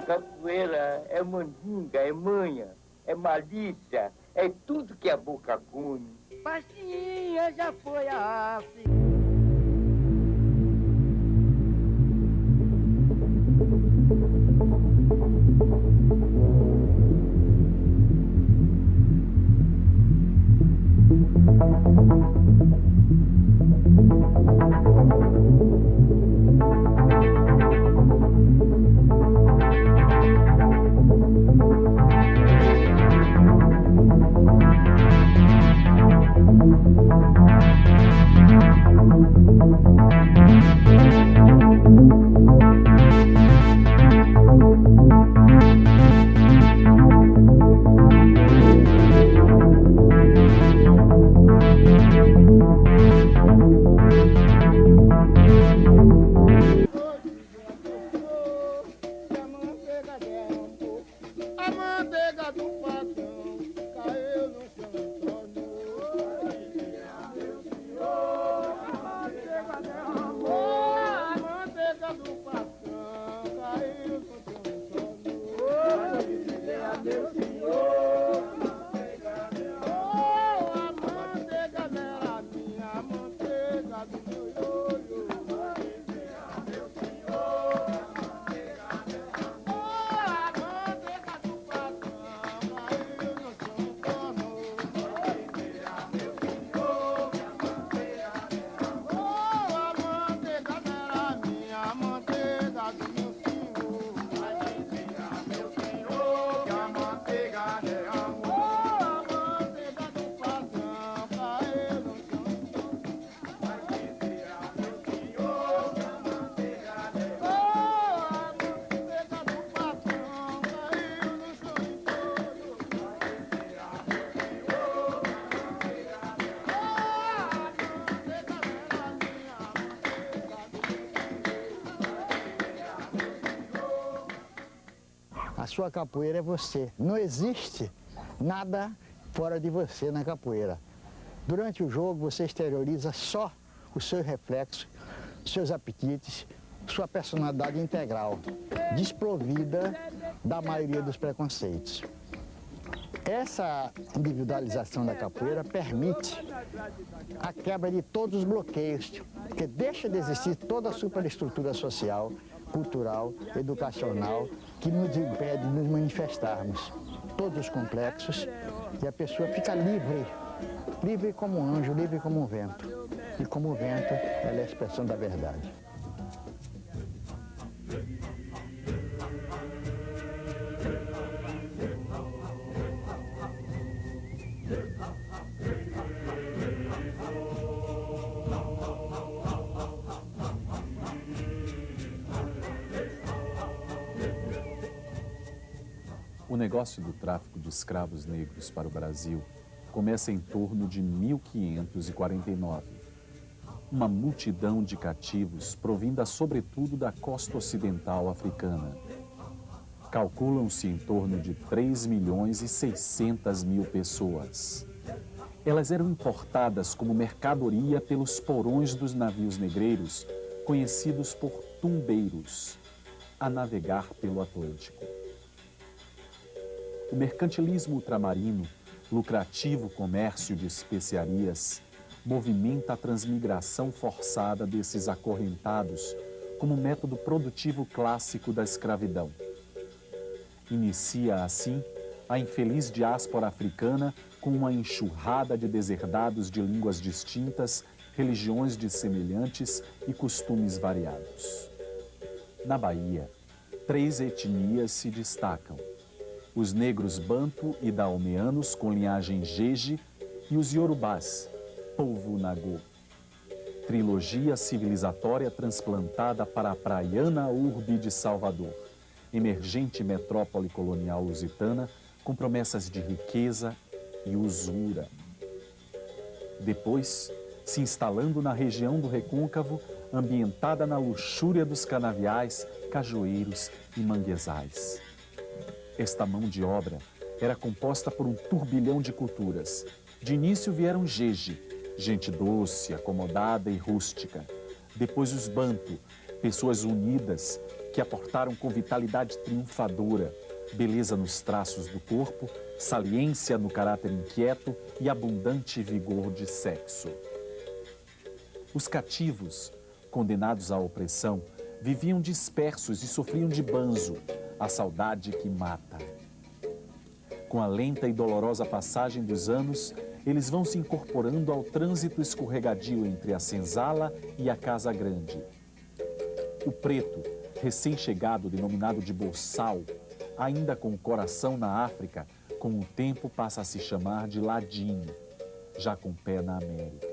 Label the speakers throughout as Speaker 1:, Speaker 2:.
Speaker 1: capoeira é mandinga, é manha, é malícia, é tudo que a boca come.
Speaker 2: Pastinha já foi a África.
Speaker 3: A sua capoeira é você. Não existe nada fora de você na capoeira. Durante o jogo, você exterioriza só os seus reflexos, seus apetites, sua personalidade integral, desprovida da maioria dos preconceitos. Essa individualização da capoeira permite a quebra de todos os bloqueios, porque deixa de existir toda a superestrutura social, cultural, educacional, que nos impede de nos manifestarmos. Todos os complexos, e a pessoa fica livre, livre como um anjo, livre como um vento. E como o vento, ela é a expressão da verdade.
Speaker 4: O negócio do tráfico de escravos negros para o Brasil começa em torno de 1549. Uma multidão de cativos provinda sobretudo da costa ocidental africana. Calculam-se em torno de 3.600.000 pessoas. Elas eram importadas como mercadoria pelos porões dos navios negreiros, conhecidos por tumbeiros, a navegar pelo Atlântico. O mercantilismo ultramarino, lucrativo comércio de especiarias, movimenta a transmigração forçada desses acorrentados como método produtivo clássico da escravidão. Inicia, assim, a infeliz diáspora africana com uma enxurrada de deserdados de línguas distintas, religiões dissemelhantes e costumes variados. Na Bahia, 3 etnias se destacam: os negros banto e daomeanos com linhagem Jeje e os iorubás, povo nagô. Trilogia civilizatória transplantada para a praiana urbe de Salvador, emergente metrópole colonial lusitana com promessas de riqueza e usura. Depois, se instalando na região do Recôncavo, ambientada na luxúria dos canaviais, cajueiros e manguezais. Esta mão de obra era composta por um turbilhão de culturas. De início vieram Jeje, gente doce, acomodada e rústica. Depois os Banto, pessoas unidas, que aportaram com vitalidade triunfadora, beleza nos traços do corpo, saliência no caráter inquieto e abundante vigor de sexo. Os cativos, condenados à opressão, viviam dispersos e sofriam de banzo, a saudade que mata. Com a lenta e dolorosa passagem dos anos, eles vão se incorporando ao trânsito escorregadio entre a senzala e a casa grande. O preto, recém-chegado, denominado de boçal, ainda com o coração na África, com o tempo passa a se chamar de ladino, já com pé na América.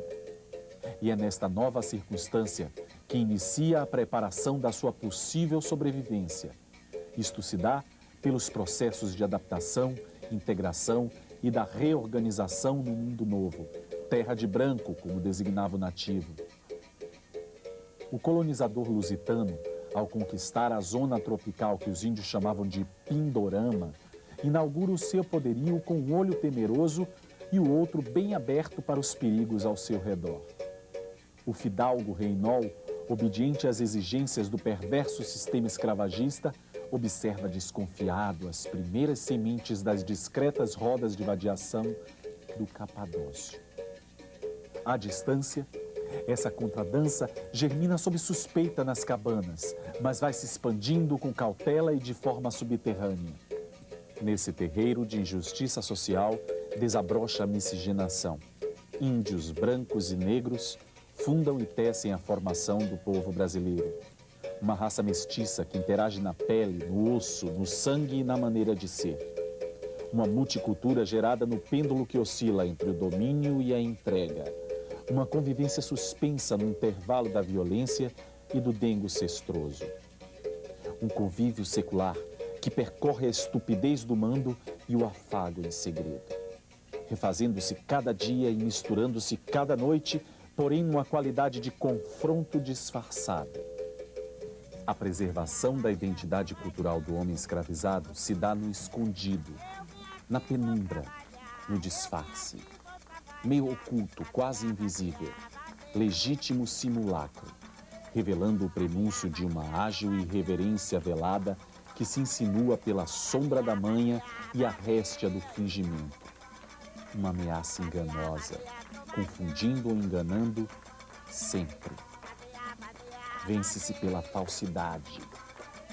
Speaker 4: E é nesta nova circunstância que inicia a preparação da sua possível sobrevivência. Isto se dá pelos processos de adaptação, integração e da reorganização no mundo novo, terra de branco, como designava o nativo. O colonizador lusitano, ao conquistar a zona tropical que os índios chamavam de Pindorama, inaugura o seu poderio com um olho temeroso e o outro bem aberto para os perigos ao seu redor. O fidalgo Reinol, obediente às exigências do perverso sistema escravagista, observa desconfiado as primeiras sementes das discretas rodas de vadiação do Capadócio. À distância, essa contradança germina sob suspeita nas cabanas, mas vai se expandindo com cautela e de forma subterrânea. Nesse terreiro de injustiça social, desabrocha a miscigenação. Índios brancos e negros fundam e tecem a formação do povo brasileiro. Uma raça mestiça que interage na pele, no osso, no sangue e na maneira de ser. Uma multicultura gerada no pêndulo que oscila entre o domínio e a entrega. Uma convivência suspensa no intervalo da violência e do dengo cestroso. Um convívio secular que percorre a estupidez do mando e o afago em segredo. Refazendo-se cada dia e misturando-se cada noite, porém numa qualidade de confronto disfarçado. A preservação da identidade cultural do homem escravizado se dá no escondido, na penumbra, no disfarce. Meio oculto, quase invisível, legítimo simulacro, revelando o prenúncio de uma ágil irreverência velada que se insinua pela sombra da manha e a réstia do fingimento. Uma ameaça enganosa, confundindo ou enganando sempre. Vence-se pela falsidade.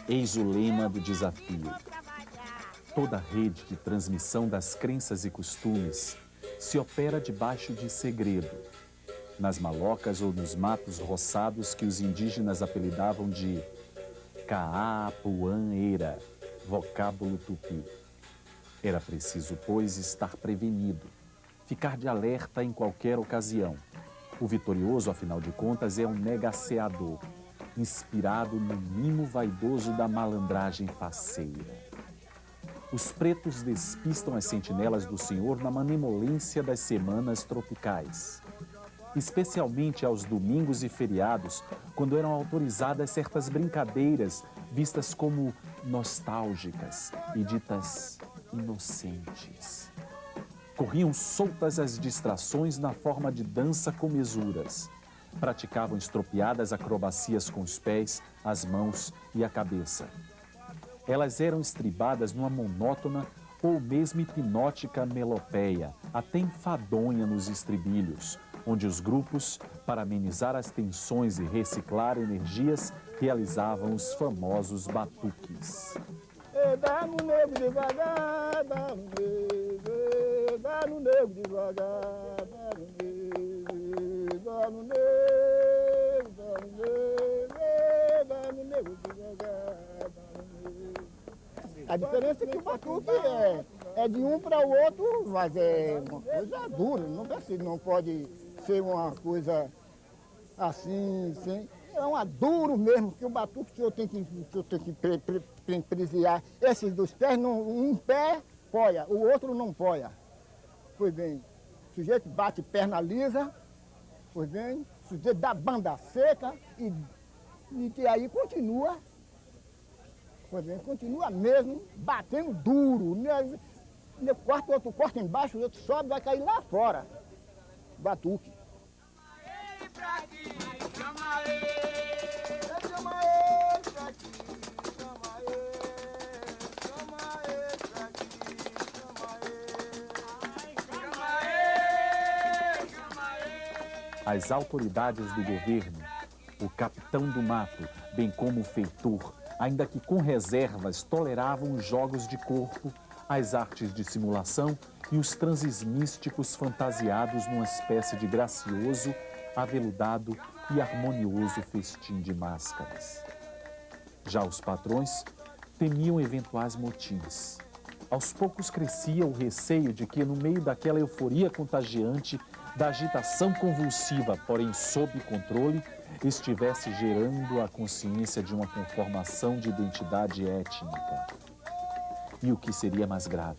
Speaker 4: Eis o lema do desafio. Toda rede de transmissão das crenças e costumes se opera debaixo de segredo, nas malocas ou nos matos roçados que os indígenas apelidavam de Caapuã-eira, vocábulo tupi. Era preciso, pois, estar prevenido, ficar de alerta em qualquer ocasião. O vitorioso, afinal de contas, é um negaceador, inspirado no mimo vaidoso da malandragem faceira. Os pretos despistam as sentinelas do Senhor na manemolência das semanas tropicais, especialmente aos domingos e feriados, quando eram autorizadas certas brincadeiras vistas como nostálgicas e ditas inocentes. Corriam soltas as distrações na forma de dança com mesuras. Praticavam estropiadas acrobacias com os pés, as mãos e a cabeça. Elas eram estribadas numa monótona ou mesmo hipnótica melopeia, até enfadonha nos estribilhos, onde os grupos, para amenizar as tensões e reciclar energias, realizavam os famosos batuques.
Speaker 2: Dá no nego devagar, dá no nego, dá no nego devagar, dá no nego, dá no nego, dá no nego, dá no nego devagar, dá no nego. A diferença é que o batuque é de um para o outro, mas é uma coisa dura, não pode ser uma coisa assim, sem... É uma duro mesmo, que o batuque que eu tenho que presiar esses dois pés, um pé poia, o outro não poia. Pois bem, o sujeito bate perna lisa, pois bem, o sujeito dá banda seca e aí continua, pois bem, continua mesmo, batendo duro. O outro corta embaixo, o outro sobe, vai cair lá fora. Batuque. Chama ele pra aqui.
Speaker 4: As autoridades do governo, o capitão do mato, bem como o feitor, ainda que com reservas, toleravam os jogos de corpo, as artes de simulação e os transes místicos fantasiados numa espécie de gracioso, aveludado e harmonioso festim de máscaras. Já os patrões temiam eventuais motins. Aos poucos crescia o receio de que, no meio daquela euforia contagiante, da agitação convulsiva, porém sob controle, estivesse gerando a consciência de uma conformação de identidade étnica. E o que seria mais grave,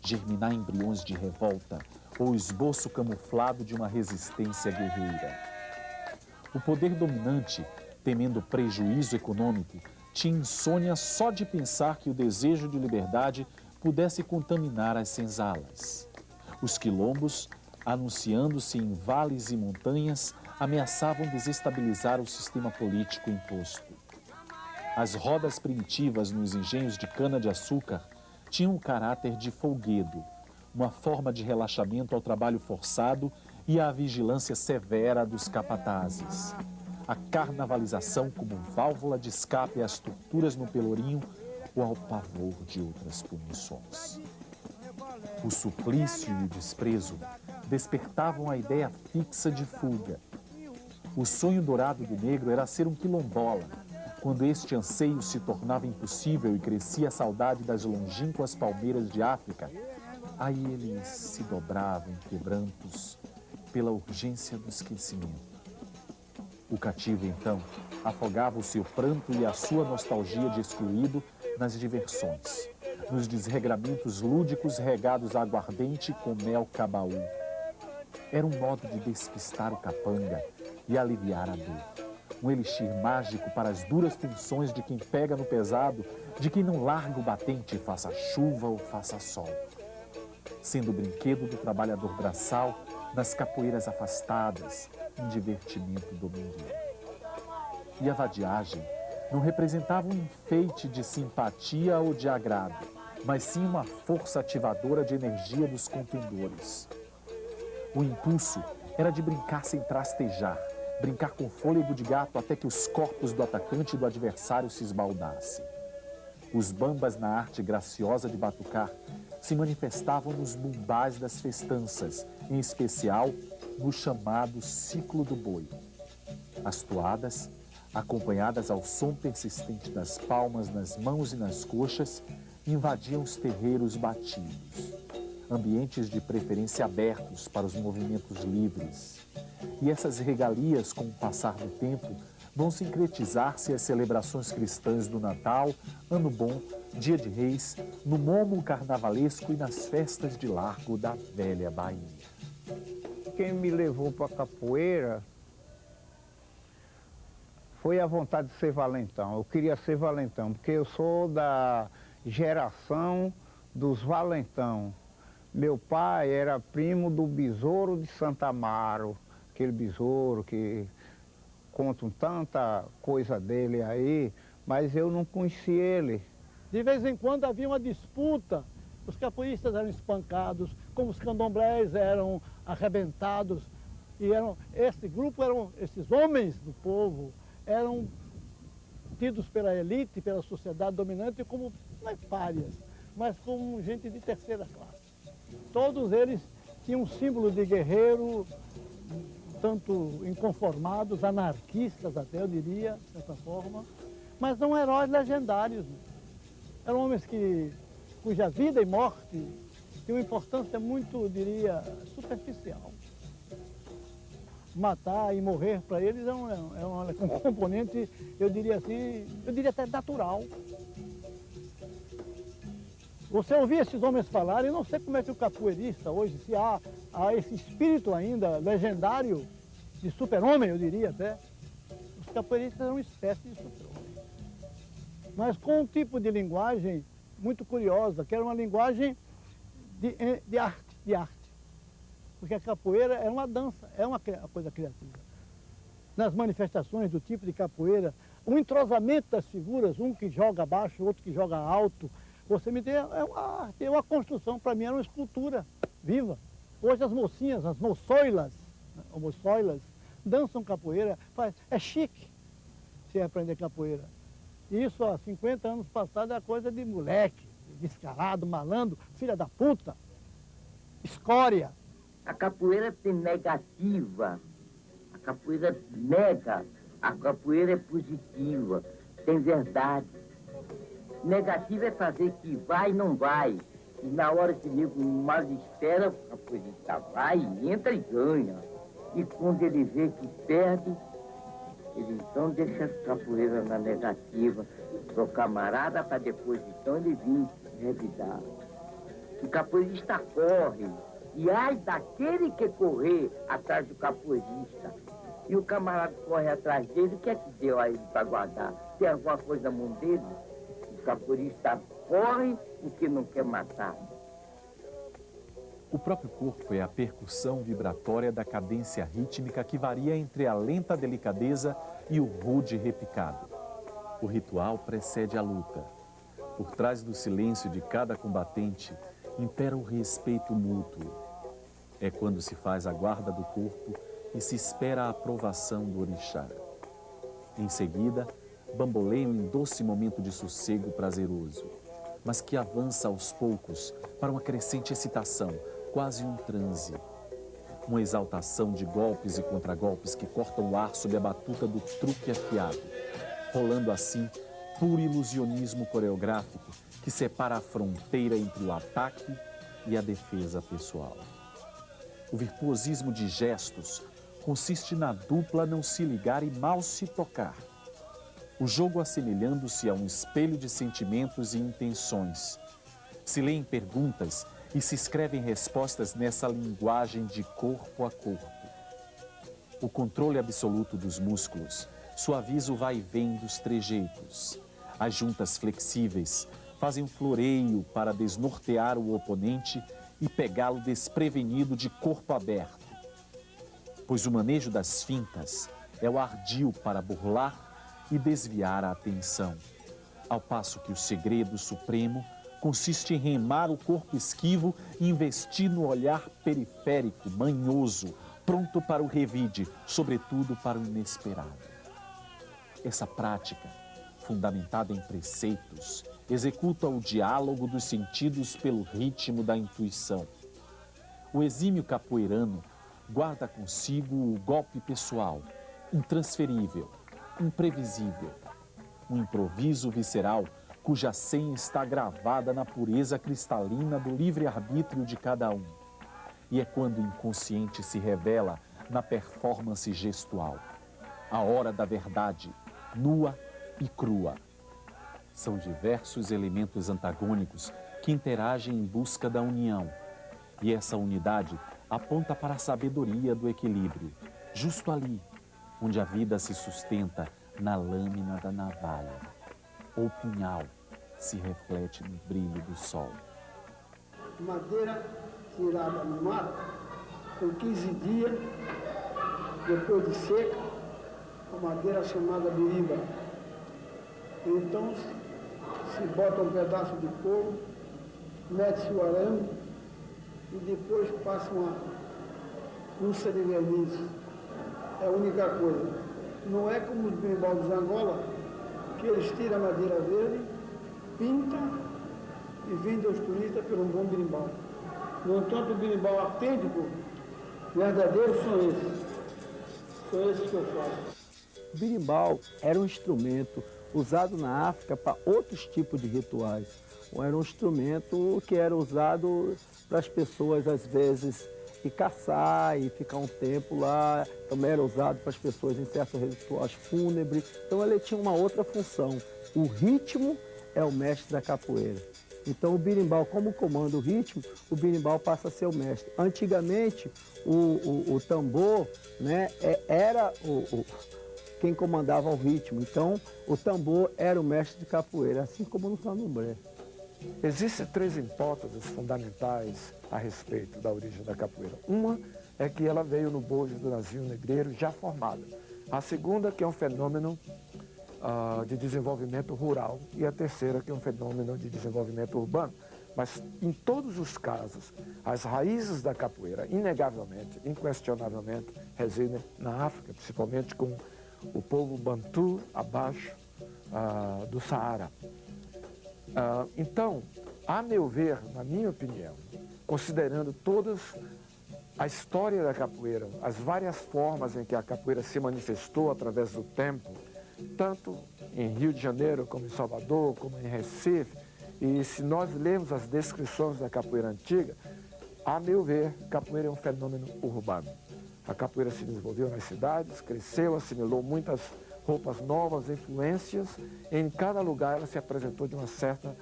Speaker 4: germinar embriões de revolta ou esboço camuflado de uma resistência guerreira. O poder dominante, temendo prejuízo econômico, tinha insônia só de pensar que o desejo de liberdade pudesse contaminar as senzalas. Os quilombos, anunciando-se em vales e montanhas, ameaçavam desestabilizar o sistema político imposto. As rodas primitivas nos engenhos de cana-de-açúcar tinham o caráter de folguedo, uma forma de relaxamento ao trabalho forçado e à vigilância severa dos capatazes. A carnavalização como válvula de escape às torturas no pelourinho ou ao pavor de outras punições. O suplício e o desprezo despertavam a ideia fixa de fuga. O sonho dourado do negro era ser um quilombola. Quando este anseio se tornava impossível e crescia a saudade das longínquas palmeiras de África, aí ele se dobrava em quebrantos pela urgência do esquecimento. O cativo, então, afogava o seu pranto e a sua nostalgia de excluído nas diversões, nos desregramentos lúdicos regados a aguardente com mel cabaú. Era um modo de despistar o capanga e aliviar a dor. Um elixir mágico para as duras tensões de quem pega no pesado, de quem não larga o batente, faça chuva ou faça sol. Sendo o brinquedo do trabalhador braçal nas capoeiras afastadas, um divertimento domingueiro. E a vadiagem não representava um enfeite de simpatia ou de agrado, mas sim uma força ativadora de energia dos contendores. O impulso era de brincar sem trastejar, brincar com fôlego de gato até que os corpos do atacante e do adversário se esbaldassem. Os bambas na arte graciosa de batucar se manifestavam nos bumbás das festanças, em especial no chamado ciclo do boi. As toadas, acompanhadas ao som persistente das palmas nas mãos e nas coxas, invadiam os terreiros batidos, ambientes de preferência abertos para os movimentos livres. E essas regalias, com o passar do tempo, vão sincretizar-se às celebrações cristãs do Natal, Ano Bom, Dia de Reis, no momo carnavalesco e nas festas de largo da velha Bahia.
Speaker 2: Quem me levou para a capoeira foi a vontade de ser valentão. Eu queria ser valentão, porque eu sou da geração dos valentão. Meu pai era primo do besouro de Santa Amaro, aquele besouro que contam tanta coisa dele aí, mas eu não conheci ele.
Speaker 5: De vez em quando havia uma disputa, os capoeiristas eram espancados, como os candomblés eram arrebentados, e esse grupo esses homens do povo, eram tidos pela elite, pela sociedade dominante, como não é párias, mas como gente de terceira classe. Todos eles tinham um símbolo de guerreiro, tanto inconformados, anarquistas até, eu diria, de certa forma, mas não heróis legendários. Eram homens cuja vida e morte tinham uma importância muito, eu diria, superficial. Matar e morrer para eles é um componente, eu diria assim, eu diria até natural. Você ouvia esses homens falarem, eu não sei como é que o capoeirista hoje, se há esse espírito ainda legendário de super-homem, eu diria até. Os capoeiristas eram uma espécie de super-homem. Mas com um tipo de linguagem muito curiosa, que era uma linguagem de arte. Porque a capoeira é uma dança, é uma coisa criativa. Nas manifestações do tipo de capoeira, o entrosamento das figuras, um que joga baixo, outro que joga alto, você me tem, é uma arte, é uma construção, para mim era uma escultura viva. Hoje as mocinhas, as moçoilas, dançam capoeira, é chique você aprender capoeira. Isso há 50 anos passados é coisa de moleque, descarado, malandro, filha da puta, escória.
Speaker 1: A capoeira tem negativa, a capoeira nega, a capoeira é positiva, tem verdade. Negativa é fazer que vai e não vai. E na hora que o nego mais espera, a capoeirista vai, entra e ganha. E quando ele vê que perde, ele então deixa a capoeira na negativa pro camarada para depois então ele vir revidar. O capoeirista corre. E ai daquele que correr atrás do capoeirista. E o camarada corre atrás dele, o que é que deu a ele para guardar? Tem alguma coisa na mão dele? O capoeirista corre porque não quer matar.
Speaker 4: O próprio corpo é a percussão vibratória da cadência rítmica que varia entre a lenta delicadeza e o rude repicado. O ritual precede a luta. Por trás do silêncio de cada combatente, impera o respeito mútuo. É quando se faz a guarda do corpo e se espera a aprovação do orixá. Em seguida, bamboleiam em doce momento de sossego prazeroso, mas que avança aos poucos para uma crescente excitação, quase um transe. Uma exaltação de golpes e contragolpes que cortam o ar sob a batuta do truque afiado, rolando assim puro ilusionismo coreográfico que separa a fronteira entre o ataque e a defesa pessoal. O virtuosismo de gestos consiste na dupla não se ligar e mal se tocar. O jogo assemelhando-se a um espelho de sentimentos e intenções. Se leem perguntas e se escrevem respostas nessa linguagem de corpo a corpo. O controle absoluto dos músculos suaviza o vai e vem dos trejeitos. As juntas flexíveis fazem um floreio para desnortear o oponente e pegá-lo desprevenido de corpo aberto. Pois o manejo das fintas é o ardil para burlar e desviar a atenção, ao passo que o segredo supremo consiste em remar o corpo esquivo e investir no olhar periférico, manhoso, pronto para o revide, sobretudo para o inesperado. Essa prática, fundamentada em preceitos, executa o diálogo dos sentidos pelo ritmo da intuição. O exímio capoeirano guarda consigo o golpe pessoal, intransferível, imprevisível, um improviso visceral cuja senha está gravada na pureza cristalina do livre-arbítrio de cada um. E é quando o inconsciente se revela na performance gestual, a hora da verdade, nua e crua. São diversos elementos antagônicos que interagem em busca da união. E essa unidade aponta para a sabedoria do equilíbrio, justo ali, onde a vida se sustenta na lâmina da navalha. Ou punhal se reflete no brilho do sol.
Speaker 2: Madeira tirada no mato, com 15 dias, depois de seca, a madeira chamada biriba. Então, se bota um pedaço de couro, mete-se o arame e depois passa uma unça de verniz. É a única coisa. Não é como os berimbau de Angola, que eles tiram a madeira verde, pintam e vendem aos turistas por um bom berimbau. No entanto, o berimbau autêntico, verdadeiro, são esses. São esses que eu faço.
Speaker 6: O berimbau era um instrumento usado na África para outros tipos de rituais. Era um instrumento que era usado para as pessoas, às vezes, ir caçar e ficar um tempo lá. Também era usado para as pessoas em certos rituais fúnebres. Então ele tinha uma outra função. O ritmo é o mestre da capoeira. Então o berimbau, como comanda o ritmo, o berimbau passa a ser o mestre. Antigamente, o tambor, né, era quem comandava o ritmo. Então, o tambor era o mestre de capoeira, assim como no candomblé.
Speaker 7: Existem 3 hipóteses fundamentais a respeito da origem da capoeira. Uma é que ela veio no bojo do navio negreiro já formada. A segunda, que é um fenômeno de desenvolvimento rural. E a terceira, que é um fenômeno de desenvolvimento urbano. Mas, em todos os casos, as raízes da capoeira, inegavelmente, inquestionavelmente, residem na África, principalmente com o povo Bantu abaixo do Saara. Então, a meu ver, na minha opinião, considerando todas a história da capoeira, as várias formas em que a capoeira se manifestou através do tempo, tanto em Rio de Janeiro, como em Salvador, como em Recife, e se nós lermos as descrições da capoeira antiga, a meu ver, capoeira é um fenômeno urbano. A capoeira se desenvolveu nas cidades, cresceu, assimilou muitas roupas novas, influências. Em cada lugar ela se apresentou de uma certa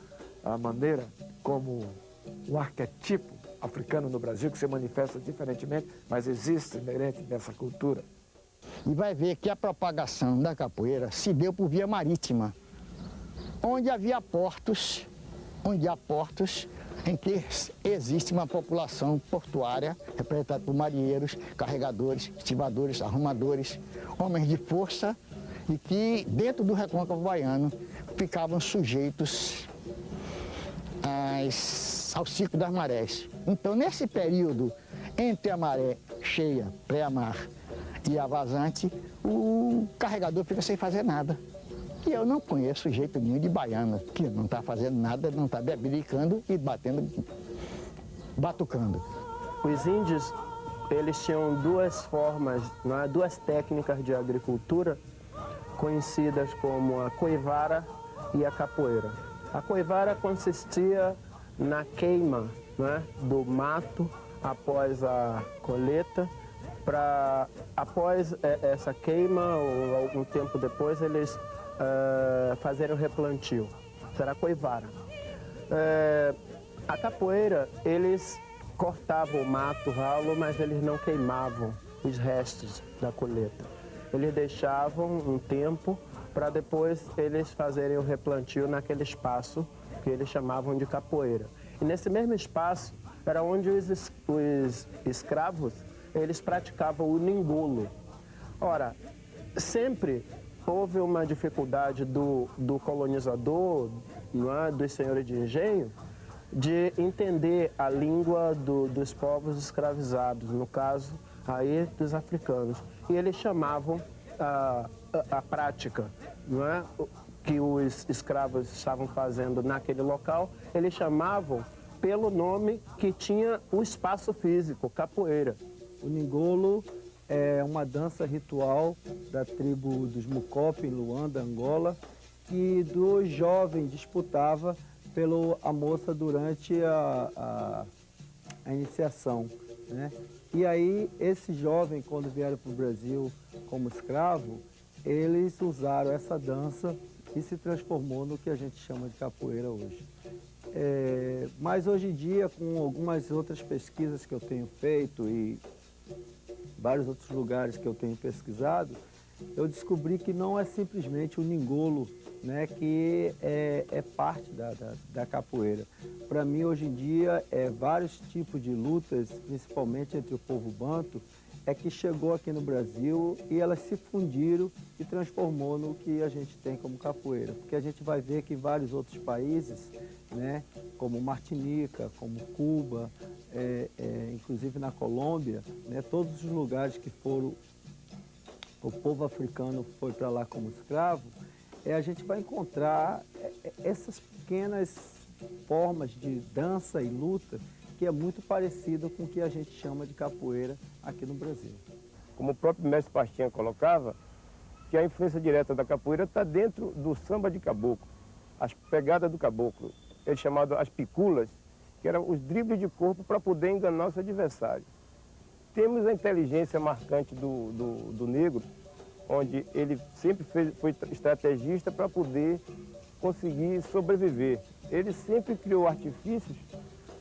Speaker 7: maneira como um arquetipo africano no Brasil, que se manifesta diferentemente, mas existe inerente nessa cultura.
Speaker 3: E vai ver que a propagação da capoeira se deu por via marítima, onde havia portos, onde há portos em que existe uma população portuária representada por marinheiros, carregadores, estivadores, arrumadores, homens de força e que dentro do recôncavo baiano ficavam sujeitos ao ciclo das marés. Então, nesse período entre a maré cheia, pré-mar, e a vazante, o carregador fica sem fazer nada. E eu não conheço jeito nenhum de baiano que não está fazendo nada, não está bebiricando e batucando.
Speaker 8: Os índios, eles tinham duas formas, duas técnicas de agricultura conhecidas como a coivara e a capoeira. A coivara consistia na queima do mato após a colheita. Após essa queima, ou algum tempo depois, eles fazerem o replantio. Será coivara. A capoeira, eles cortavam o mato ralo, mas eles não queimavam os restos da colheita. Eles deixavam um tempo para depois eles fazerem o replantio naquele espaço que eles chamavam de capoeira. E nesse mesmo espaço era onde os escravos eles praticavam o ningolo. Ora, sempre houve uma dificuldade do colonizador, dos senhores de engenho, de entender a língua dos povos escravizados, no caso aí dos africanos. E eles chamavam a prática que os escravos estavam fazendo naquele local, eles chamavam pelo nome que tinha o espaço físico, capoeira.
Speaker 6: O ningolo é uma dança ritual da tribo dos Mucope, em Luanda, Angola, que dois jovens disputavam pela moça durante a iniciação, né? E aí, esses jovens, quando vieram para o Brasil como escravo, eles usaram essa dança e se transformou no que a gente chama de capoeira hoje. Mas hoje em dia, com algumas outras pesquisas que eu tenho feito e vários outros lugares que eu tenho pesquisado, eu descobri que não é simplesmente o ningolo, né, que é parte da capoeira. Para mim, hoje em dia, vários tipos de lutas, principalmente entre o povo banto, que chegou aqui no Brasil e elas se fundiram e transformou no que a gente tem como capoeira. Porque a gente vai ver que vários outros países, né, como Martinica, como Cuba, inclusive na Colômbia, né, todos os lugares que foram, o povo africano foi para lá como escravo, a gente vai encontrar essas pequenas formas de dança e luta que é muito parecido com o que a gente chama de capoeira aqui no Brasil.
Speaker 9: Como o próprio mestre Pastinha colocava, que a influência direta da capoeira está dentro do samba de caboclo, as pegadas do caboclo, ele chamado as piculas, que eram os dribles de corpo para poder enganar o seu adversário. Temos a inteligência marcante do negro, onde ele sempre foi estrategista para poder conseguir sobreviver. Ele sempre criou artifícios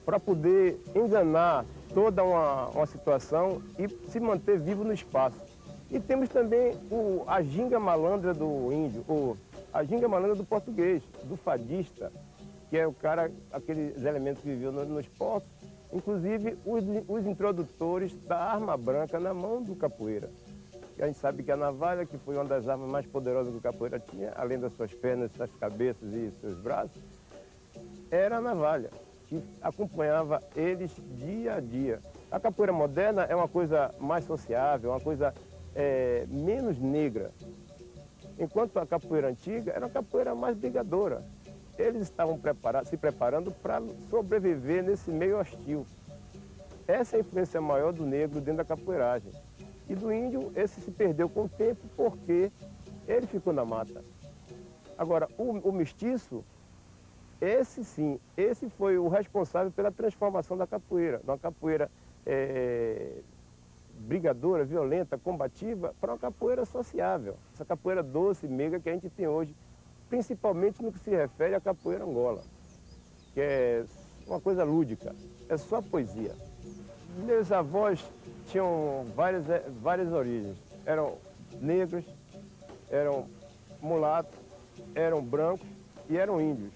Speaker 9: para poder enganar toda uma situação e se manter vivo no espaço. E temos também a ginga malandra do índio, ou a ginga malandra do português, do fadista, que é o cara, aqueles elementos que viviam nos portos, inclusive os introdutores da arma branca na mão do capoeira. E a gente sabe que a navalha, que foi uma das armas mais poderosas que o capoeira tinha, além das suas pernas, suas cabeças e seus braços, era a navalha. que acompanhava eles dia a dia. A capoeira moderna é uma coisa mais sociável, uma coisa menos negra. Enquanto a capoeira antiga era uma capoeira mais brigadora. Eles estavam se preparando para sobreviver nesse meio hostil. Essa é a influência maior do negro dentro da capoeiragem. E do índio, esse se perdeu com o tempo porque ele ficou na mata. Agora, o mestiço, esse sim, esse foi o responsável pela transformação da capoeira. De uma capoeira brigadora, violenta, combativa, para uma capoeira sociável. Essa capoeira doce, meiga que a gente tem hoje, principalmente no que se refere à capoeira Angola, que é uma coisa lúdica, é só poesia. Meus avós tinham várias origens. Eram negros, eram mulatos, eram brancos e eram índios.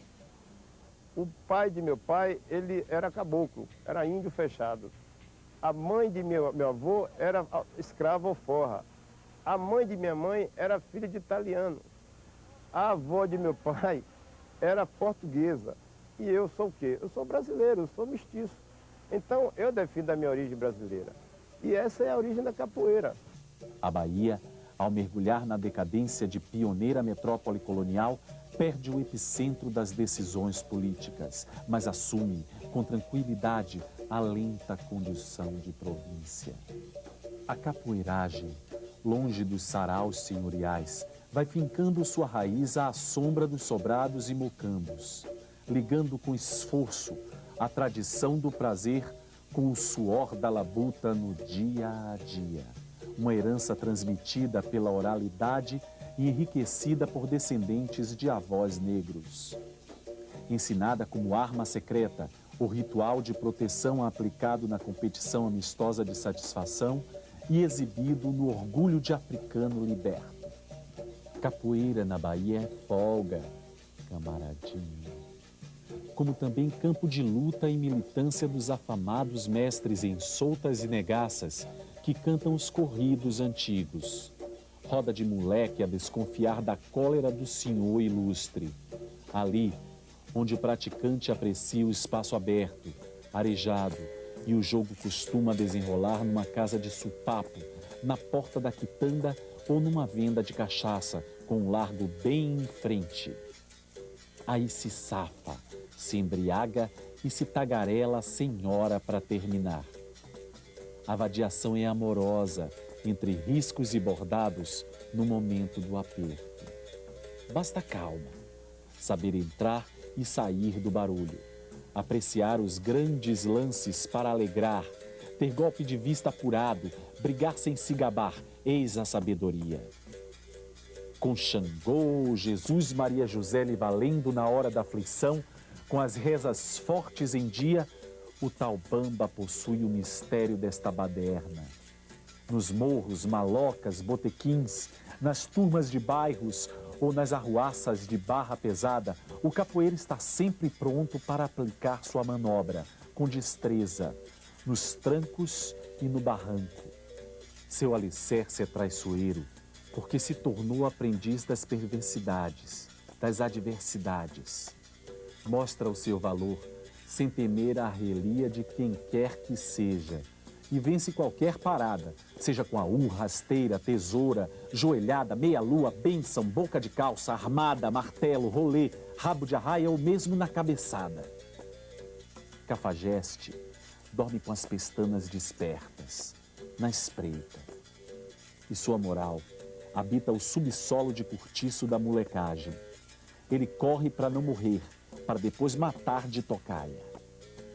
Speaker 9: O pai de meu pai, ele era caboclo, era índio fechado. A mãe de meu avô era escrava ou forra. A mãe de minha mãe era filha de italiano. A avó de meu pai era portuguesa. E eu sou o quê? Eu sou brasileiro, eu sou mestiço. Então, eu defendo a minha origem brasileira. E essa é a origem da capoeira.
Speaker 4: A Bahia, ao mergulhar na decadência de pioneira metrópole colonial, perde o epicentro das decisões políticas, mas assume, com tranquilidade, a lenta condição de província. A capoeiragem, longe dos saraus senhoriais, vai fincando sua raiz à sombra dos sobrados e mocambos, ligando com esforço a tradição do prazer com o suor da labuta no dia a dia. Uma herança transmitida pela oralidade e enriquecida por descendentes de avós negros. Ensinada como arma secreta, o ritual de proteção aplicado na competição amistosa de satisfação e exibido no orgulho de africano liberto. Capoeira na Bahia é folga, camaradinho. Como também campo de luta e militância dos afamados mestres em soltas e negaças que cantam os corridos antigos. Roda de moleque a desconfiar da cólera do senhor ilustre. Ali, onde o praticante aprecia o espaço aberto, arejado, e o jogo costuma desenrolar numa casa de supapo, na porta da quitanda ou numa venda de cachaça, com um largo bem em frente. Aí se safa, se embriaga e se tagarela sem hora para terminar. A vadiação é amorosa, entre riscos e bordados, no momento do aperto. Basta calma, saber entrar e sair do barulho, apreciar os grandes lances para alegrar, ter golpe de vista apurado, brigar sem se gabar, eis a sabedoria. Com Xangô, Jesus, Maria, José lhe valendo na hora da aflição, com as rezas fortes em dia, o tal bamba possui o mistério desta baderna. Nos morros, malocas, botequins, nas turmas de bairros ou nas arruaças de barra pesada, o capoeira está sempre pronto para aplicar sua manobra, com destreza, nos trancos e no barranco. Seu alicerce é traiçoeiro, porque se tornou aprendiz das perversidades, das adversidades. Mostra o seu valor, sem temer a relia de quem quer que seja, e vence qualquer parada, seja com a rasteira, tesoura, joelhada, meia-lua, bênção, boca de calça, armada, martelo, rolê, rabo de arraia ou mesmo na cabeçada. Cafajeste dorme com as pestanas despertas, na espreita. E sua moral habita o subsolo de cortiço da molecagem. Ele corre para não morrer, para depois matar de tocaia.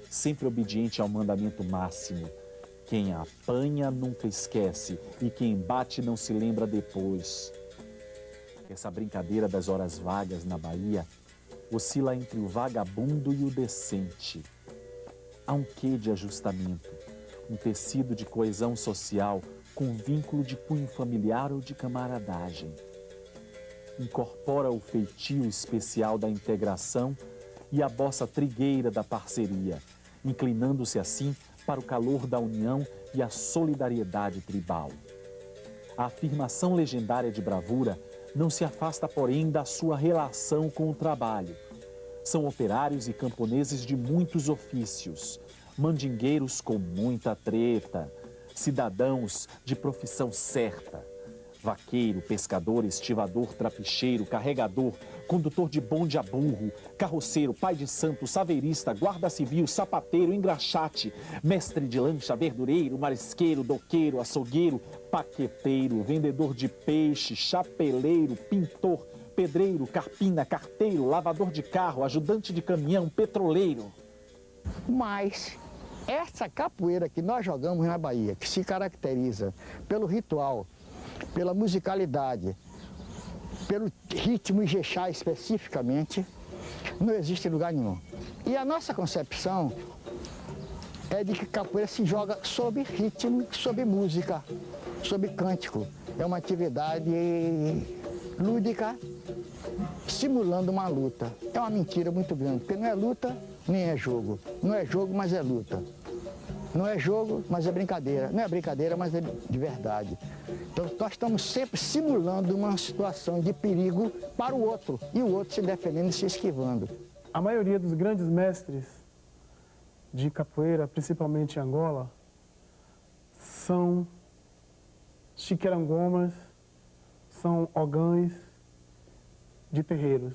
Speaker 4: Sempre obediente ao mandamento máximo, quem apanha nunca esquece e quem bate não se lembra depois. Essa brincadeira das horas vagas na Bahia oscila entre o vagabundo e o decente. Há um quê de ajustamento, um tecido de coesão social com vínculo de cunho familiar ou de camaradagem. Incorpora o feitio especial da integração e a bossa trigueira da parceria, inclinando-se assim para o calor da união e a solidariedade tribal. A afirmação legendária de bravura não se afasta, porém, da sua relação com o trabalho. São operários e camponeses de muitos ofícios, mandingueiros com muita treta, cidadãos de profissão certa. Vaqueiro, pescador, estivador, trapicheiro, carregador, condutor de bonde a burro, carroceiro, pai de santo, saveirista, guarda civil, sapateiro, engraxate, mestre de lancha, verdureiro, marisqueiro, doqueiro, açougueiro, paqueteiro, vendedor de peixe, chapeleiro, pintor, pedreiro, carpina, carteiro, lavador de carro, ajudante de caminhão, petroleiro.
Speaker 3: Mas essa capoeira que nós jogamos na Bahia, que se caracteriza pelo ritual, pela musicalidade, pelo ritmo ijexá especificamente, não existe em lugar nenhum. E a nossa concepção é de que capoeira se joga sob ritmo, sob música, sob cântico. É uma atividade lúdica, simulando uma luta. É uma mentira muito grande, porque não é luta, nem é jogo. Não é jogo, mas é luta. Não é jogo, mas é brincadeira. Não é brincadeira, mas é de verdade. Então, nós estamos sempre simulando uma situação de perigo para o outro, e o outro se defendendo e se esquivando.
Speaker 10: A maioria dos grandes mestres de capoeira, principalmente em Angola, são xiquerangomas, são ogães de terreiros.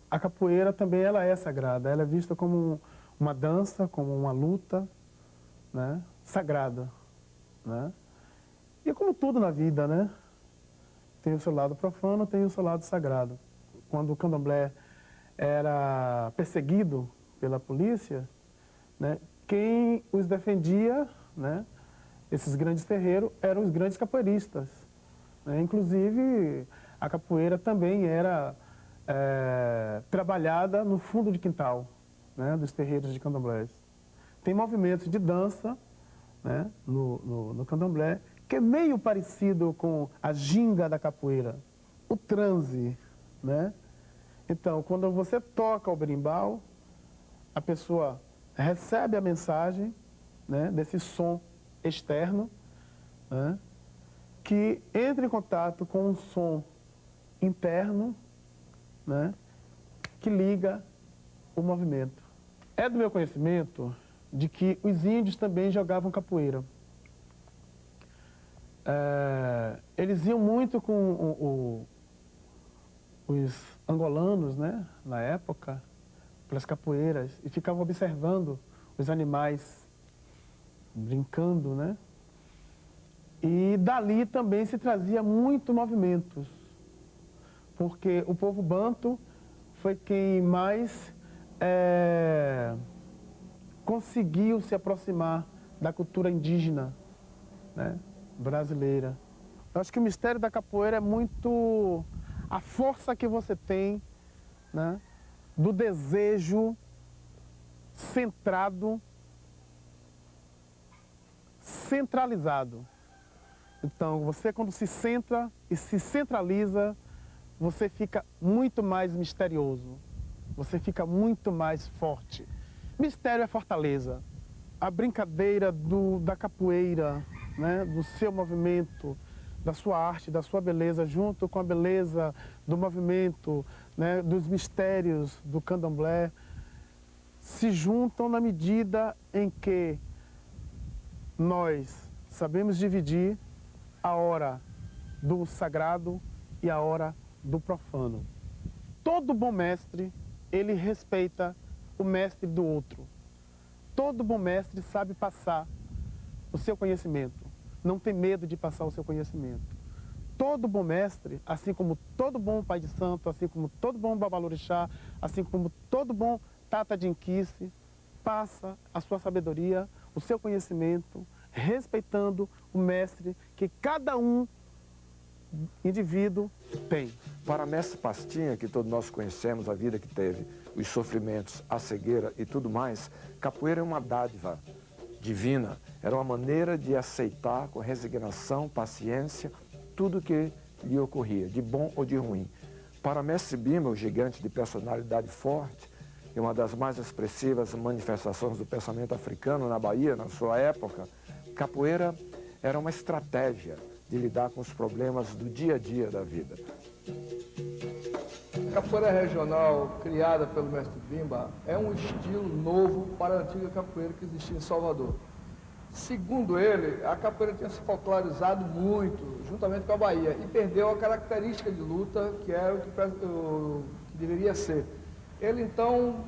Speaker 10: A capoeira também ela é sagrada, ela é vista como uma dança, como uma luta, né, sagrada, né? E como tudo na vida, né? Tem o seu lado profano, tem o seu lado sagrado. Quando o candomblé era perseguido pela polícia, né, quem os defendia, né, esses grandes terreiros, eram os grandes capoeiristas, né? Inclusive, a capoeira também era trabalhada no fundo de quintal, né, dos terreiros de candomblés. Tem movimentos de dança, né, no candomblé, que é meio parecido com a ginga da capoeira, o transe, né? Então, quando você toca o berimbau, a pessoa recebe a mensagem, né, desse som externo, né, que entra em contato com um som interno, né, que liga o movimento. É do meu conhecimento de que os índios também jogavam capoeira. Eles iam muito com os angolanos, né, na época, pelas capoeiras, e ficavam observando os animais brincando, né? E dali também se trazia muito movimentos, porque o povo banto foi quem mais conseguiu se aproximar da cultura indígena, né, brasileira. Eu acho que o mistério da capoeira é muito a força que você tem, né, do desejo centrado, centralizado. Então, você quando se centra e se centraliza, você fica muito mais misterioso, você fica muito mais forte. Mistério é fortaleza. A brincadeira da capoeira, né, do seu movimento, da sua arte, da sua beleza, junto com a beleza do movimento, né, dos mistérios do candomblé, se juntam na medida em que nós sabemos dividir a hora do sagrado e a hora do profano. Todo bom mestre, ele respeita o mestre do outro. Todo bom mestre sabe passar o seu conhecimento, não tem medo de passar o seu conhecimento. Todo bom mestre, assim como todo bom pai de santo, assim como todo bom babalorixá, assim como todo bom tata de inquice, passa a sua sabedoria, o seu conhecimento, respeitando o mestre que cada indivíduo tem.
Speaker 7: Para Mestre Pastinha, que todos nós conhecemos, a vida que teve, os sofrimentos, a cegueira e tudo mais, capoeira é uma dádiva divina. Era uma maneira de aceitar com resignação, paciência, tudo que lhe ocorria, de bom ou de ruim. Para Mestre Bimba, o gigante de personalidade forte, e uma das mais expressivas manifestações do pensamento africano na Bahia, na sua época, capoeira era uma estratégia de lidar com os problemas do dia a dia da vida.
Speaker 2: capoeira regional criada pelo mestre Bimba é um estilo novo para a antiga capoeira que existia em Salvador. Segundo ele, a capoeira tinha se folclorizado muito, juntamente com a Bahia, e perdeu a característica de luta que era o que deveria ser. Ele, então,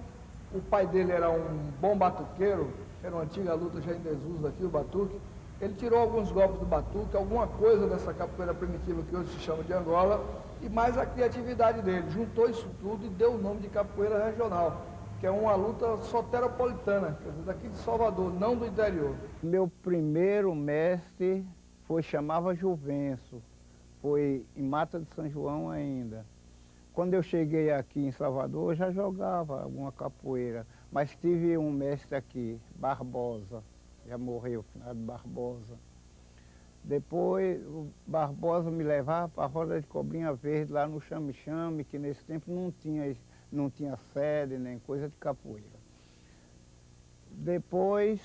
Speaker 2: o pai dele era um bom batuqueiro, era uma antiga luta já em desuso aqui, o batuque. Ele tirou alguns golpes do batuque, alguma coisa dessa capoeira primitiva que hoje se chama de Angola, e mais a criatividade dele. Juntou isso tudo e deu o nome de capoeira regional, que é uma luta soteropolitana, quer dizer, daqui de Salvador, não do interior.
Speaker 11: Meu primeiro mestre chamava Juvencio, foi em Mata de São João ainda. Quando eu cheguei aqui em Salvador, eu já jogava alguma capoeira, mas tive um mestre aqui, Barbosa, já morreu, finado Barbosa. Depois, o Barbosa me levava para a roda de cobrinha verde, lá no Chame-Chame, que nesse tempo não tinha sede, nem coisa de capoeira. Depois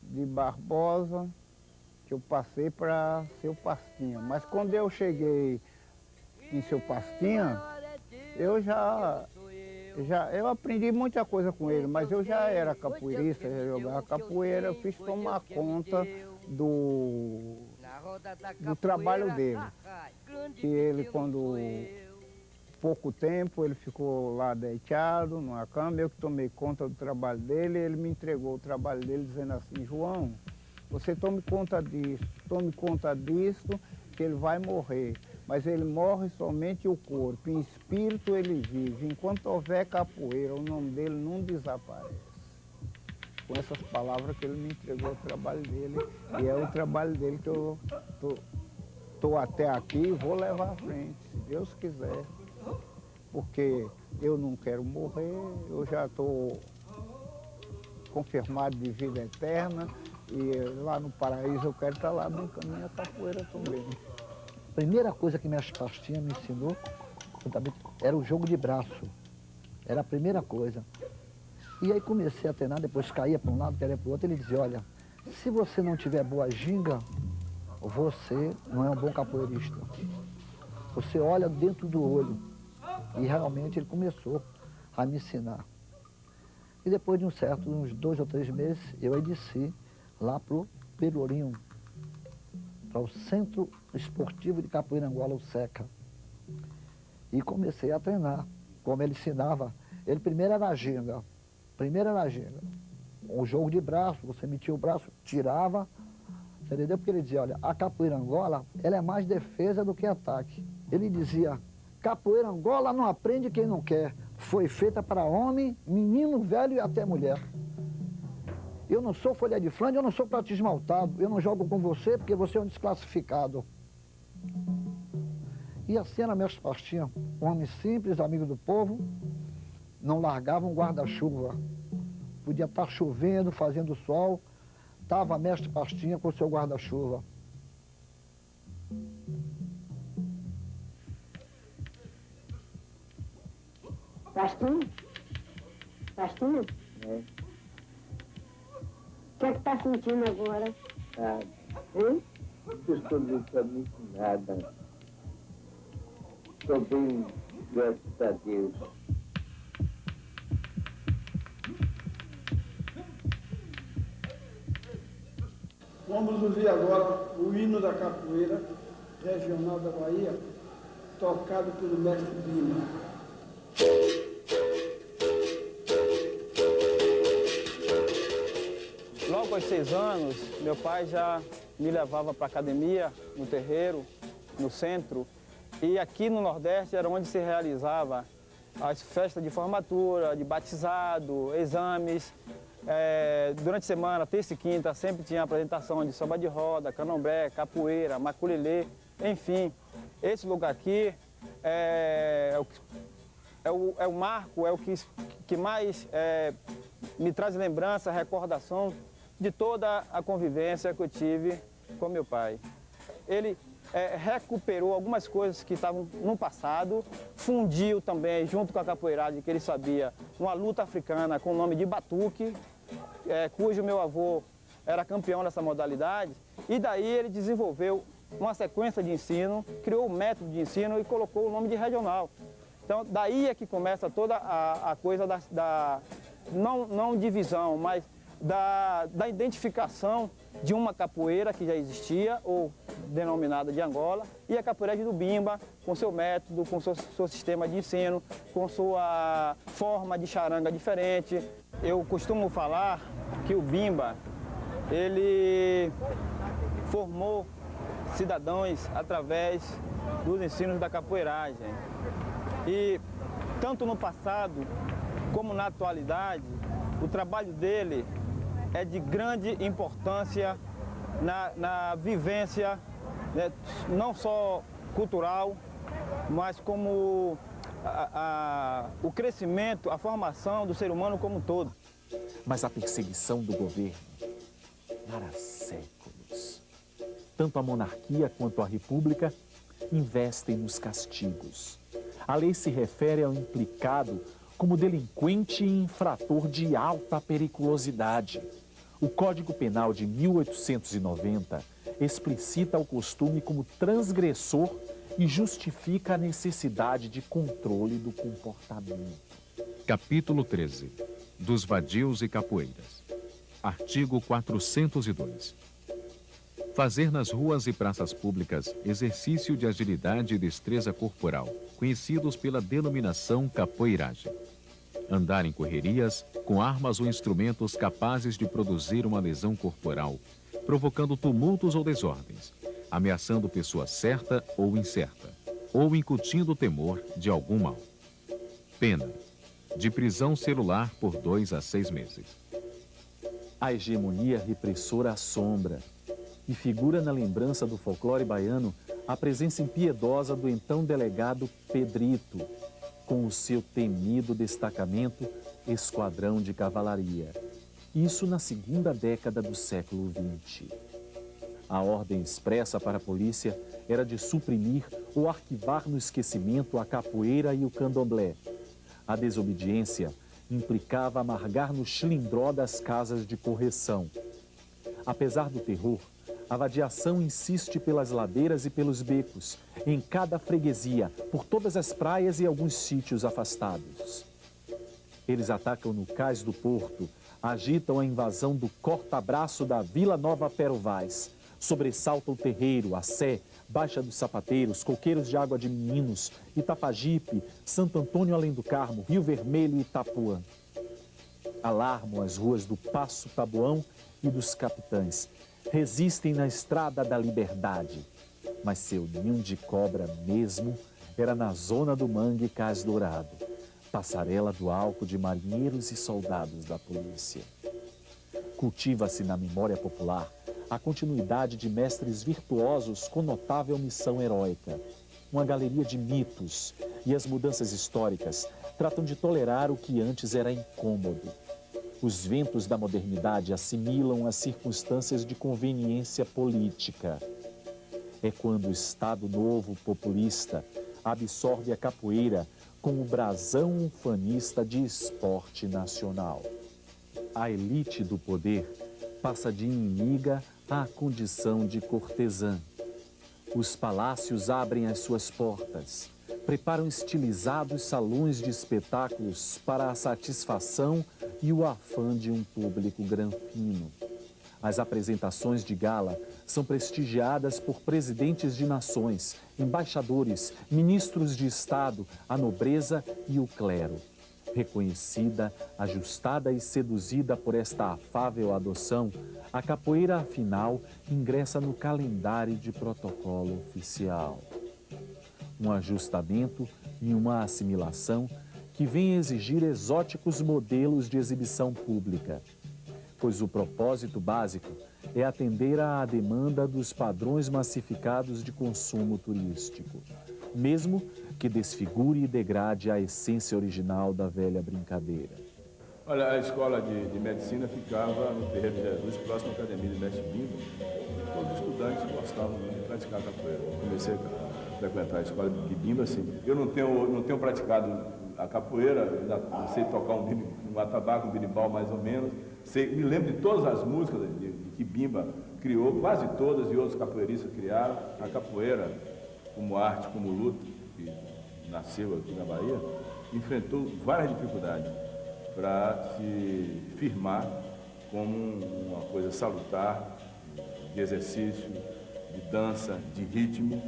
Speaker 11: de Barbosa, que eu passei para Seu Pastinha. Mas quando eu cheguei em Seu Pastinha, eu aprendi muita coisa com ele, mas eu já era capoeirista, já jogava capoeira, eu fiz tomar conta do trabalho dele. E ele, quando pouco tempo, ele ficou lá deitado numa cama, eu que tomei conta do trabalho dele, ele me entregou o trabalho dele dizendo assim: João, você tome conta disso, que ele vai morrer. Mas ele morre somente o corpo, em espírito ele vive. Enquanto houver capoeira, o nome dele não desaparece. Com essas palavras que ele me entregou o trabalho dele, e é o trabalho dele que eu estou até aqui e vou levar à frente, se Deus quiser. Porque eu não quero morrer, eu já estou confirmado de vida eterna, e lá no paraíso eu quero estar lá brincando minha capoeira também.
Speaker 3: A primeira coisa que Mestre Pastinha me ensinou era o jogo de braço. Era a primeira coisa. E aí comecei a treinar, depois caía para um lado, caía para o outro. Ele dizia: olha, se você não tiver boa ginga, você não é um bom capoeirista. Você olha dentro do olho. E realmente ele começou a me ensinar. E depois de uns 2 ou 3 meses, eu desci lá para o Pelourinho, para o Centro Esportivo de Capoeira Angola, o SECA. E comecei a treinar, como ele ensinava. Ele primeiro era a ginga. Um jogo de braço, você metia o braço, tirava, entendeu? Porque ele dizia: olha, a capoeira Angola, ela é mais defesa do que ataque. Ele dizia: capoeira Angola não aprende quem não quer. Foi feita para homem, menino, velho e até mulher. Eu não sou folha de flange, eu não sou prato esmaltado. Eu não jogo com você porque você é um desclassificado. E assim era Mestre Pastinha, um homem simples, amigo do povo, não largava um guarda-chuva. Podia estar chovendo, fazendo sol, estava Mestre Pastinha com o seu guarda-chuva.
Speaker 12: Pastinha? Pastinha?
Speaker 1: É.
Speaker 12: O que é que está sentindo agora?
Speaker 1: Nada.
Speaker 12: Hein?
Speaker 1: Eu estou absolutamente nada. Estou bem, graças a Deus.
Speaker 2: Vamos ouvir agora o hino da capoeira regional da Bahia, tocado pelo mestre Bimba.
Speaker 13: Logo aos 6 anos, meu pai já me levava para a academia, no terreiro, no centro. E aqui no Nordeste era onde se realizava as festas de formatura, de batizado, exames. Durante a semana, terça e quinta, sempre tinha apresentação de samba de roda, candomblé, capoeira, maculelê, enfim. Esse lugar aqui é o marco, é o que mais me traz lembrança, recordação de toda a convivência que eu tive com meu pai. Ele recuperou algumas coisas que estavam no passado, fundiu também, junto com a capoeirada, que ele sabia, uma luta africana com o nome de batuque, cujo meu avô era campeão dessa modalidade, e daí ele desenvolveu uma sequência de ensino, criou um método de ensino e colocou o nome de regional. Então, daí é que começa toda a coisa não divisão, mas da identificação de uma capoeira que já existia, ou denominada de Angola, e a capoeira do Bimba, com seu método, com seu sistema de ensino, com sua forma de charanga diferente. Eu costumo falar que o Bimba, ele formou cidadãos através dos ensinos da capoeiragem. E tanto no passado como na atualidade, o trabalho dele é de grande importância na vivência, né, não só cultural, mas como o crescimento, a formação do ser humano como um todo.
Speaker 4: Mas a perseguição do governo para séculos. Tanto a monarquia quanto a república investem nos castigos. A lei se refere ao implicado como delinquente e infrator de alta periculosidade. O Código Penal de 1890 explicita o costume como transgressor e justifica a necessidade de controle do comportamento.
Speaker 14: Capítulo 13. Dos vadios e capoeiras. Artigo 402. Fazer nas ruas e praças públicas exercício de agilidade e destreza corporal, conhecidos pela denominação capoeiragem. Andar em correrias com armas ou instrumentos capazes de produzir uma lesão corporal, provocando tumultos ou desordens, ameaçando pessoa certa ou incerta, ou incutindo temor de algum mal. Pena: de prisão celular por 2 a 6 meses.
Speaker 4: A hegemonia repressora assombra e figura na lembrança do folclore baiano a presença impiedosa do então delegado Pedrito, com o seu temido destacamento Esquadrão de Cavalaria. Isso na segunda década do século XX. A ordem expressa para a polícia era de suprimir ou arquivar no esquecimento a capoeira e o candomblé. A desobediência implicava amargar no chilindró das casas de correção. Apesar do terror, a vadiação insiste pelas ladeiras e pelos becos, em cada freguesia, por todas as praias e alguns sítios afastados. Eles atacam no cais do porto, agitam a invasão do corta-braço da Vila Nova Perovais, sobressaltam o Terreiro, a Sé, Baixa dos Sapateiros, Coqueiros de Água de Meninos, Itapajipe, Santo Antônio Além do Carmo, Rio Vermelho e Itapuã. Alarmam as ruas do Passo Taboão e dos Capitães. Resistem na Estrada da Liberdade, mas seu ninho de cobra mesmo era na zona do Mangue Cais Dourado, passarela do álcool de marinheiros e soldados da polícia. Cultiva-se na memória popular a continuidade de mestres virtuosos com notável missão heróica, uma galeria de mitos, e as mudanças históricas tratam de tolerar o que antes era incômodo. Os ventos da modernidade assimilam as circunstâncias de conveniência política. É quando o Estado Novo populista absorve a capoeira com o brasão ufanista de esporte nacional. A elite do poder passa de inimiga à condição de cortesã. Os palácios abrem as suas portas, preparam estilizados salões de espetáculos para a satisfação e o afã de um público granfino. As apresentações de gala são prestigiadas por presidentes de nações, embaixadores, ministros de Estado, a nobreza e o clero. Reconhecida, ajustada e seduzida por esta afável adoção, a capoeira, afinal, ingressa no calendário de protocolo oficial. Um ajustamento e uma assimilação que vem exigir exóticos modelos de exibição pública, pois o propósito básico é atender à demanda dos padrões massificados de consumo turístico, mesmo que desfigure e degrade a essência original da velha brincadeira.
Speaker 15: Olha, a escola de medicina ficava no Terreiro de Jesus, próximo à Academia de Mestre Bimba. Todos os estudantes gostavam de praticar capoeira. Eu comecei a frequentar a escola de Bimba, assim. Eu não tenho praticado a capoeira, sei tocar um atabaque, um birimbau mais ou menos. Me lembro de todas as músicas que Bimba criou, quase todas, e outros capoeiristas criaram. A capoeira como arte, como luta, nasceu aqui na Bahia, enfrentou várias dificuldades para se firmar como uma coisa salutar, de exercício, de dança, de ritmo,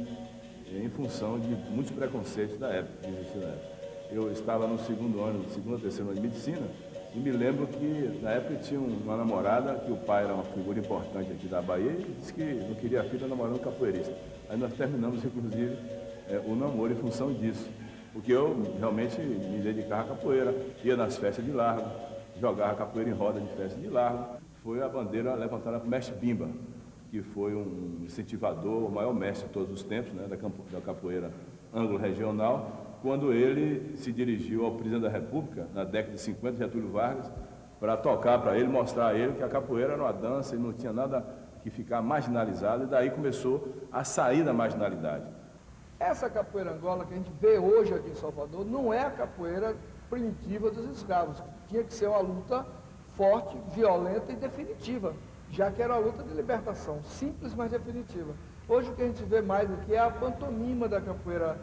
Speaker 15: em função de muitos preconceitos da época, que existiam na época. Eu estava no segundo ou terceiro ano de medicina, e me lembro que na época tinha uma namorada, que o pai era uma figura importante aqui da Bahia, e disse que não queria a filha namorando um capoeirista. Aí nós terminamos, inclusive, o namoro em função disso, porque eu realmente me dedicava à capoeira, ia nas festas de largo, jogava capoeira em roda de festa de largo. Foi a bandeira levantada por mestre Bimba, que foi um incentivador, o maior mestre de todos os tempos, né, da capoeira anglo-regional, quando ele se dirigiu ao presidente da República, na década de 50, Getúlio Vargas, para tocar para ele, mostrar a ele que a capoeira era uma dança e não tinha nada que ficar marginalizado, e daí começou a sair da marginalidade.
Speaker 2: Essa capoeira Angola que a gente vê hoje aqui em Salvador não é a capoeira primitiva dos escravos. Tinha que ser uma luta forte, violenta e definitiva, já que era uma luta de libertação, simples, mas definitiva. Hoje o que a gente vê mais aqui é a pantomima da capoeira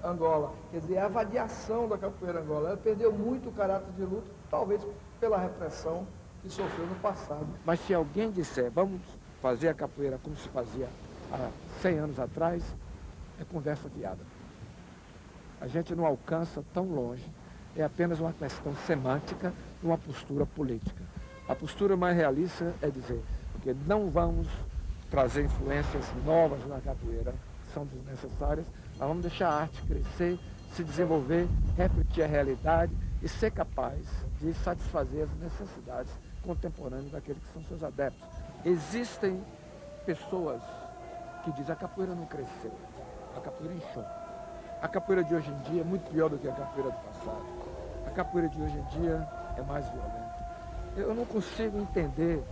Speaker 2: Angola, quer dizer, a vadiação da capoeira Angola. Ela perdeu muito o caráter de luta, talvez pela repressão que sofreu no passado. Mas se alguém disser, vamos fazer a capoeira como se fazia há 100 anos atrás, é conversa fiada. A gente não alcança tão longe, é apenas uma questão semântica, uma postura política. A postura mais realista é dizer, porque não vamos trazer influências novas na capoeira, que são desnecessárias, mas vamos deixar a arte crescer, se desenvolver, refletir a realidade e ser capaz de satisfazer as necessidades contemporâneas daqueles que são seus adeptos. Existem pessoas que dizem a capoeira não cresceu, a capoeira inchou. A capoeira de hoje em dia é muito pior do que a capoeira do passado. A capoeira de hoje em dia é mais violenta. Eu não consigo entender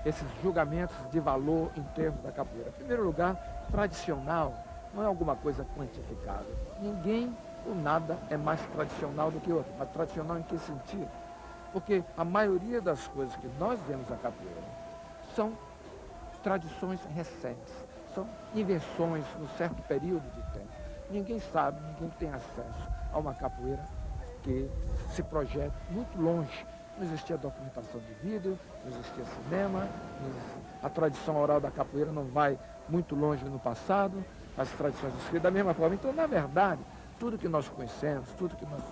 Speaker 2: esses julgamentos de valor em termos da capoeira. Em primeiro lugar, tradicional não é alguma coisa quantificável. Ninguém ou nada é mais tradicional do que outro. Mas tradicional em que sentido? Porque a maioria das coisas que nós vemos na capoeira são tradições recentes, são invenções num certo período de tempo. Ninguém sabe, ninguém tem acesso a uma capoeira que se projeta muito longe. Não existia documentação de vídeo, não existia cinema, a tradição oral da capoeira não vai muito longe no passado, as tradições escritas da mesma forma. Então, na verdade, tudo que nós conhecemos, tudo que nós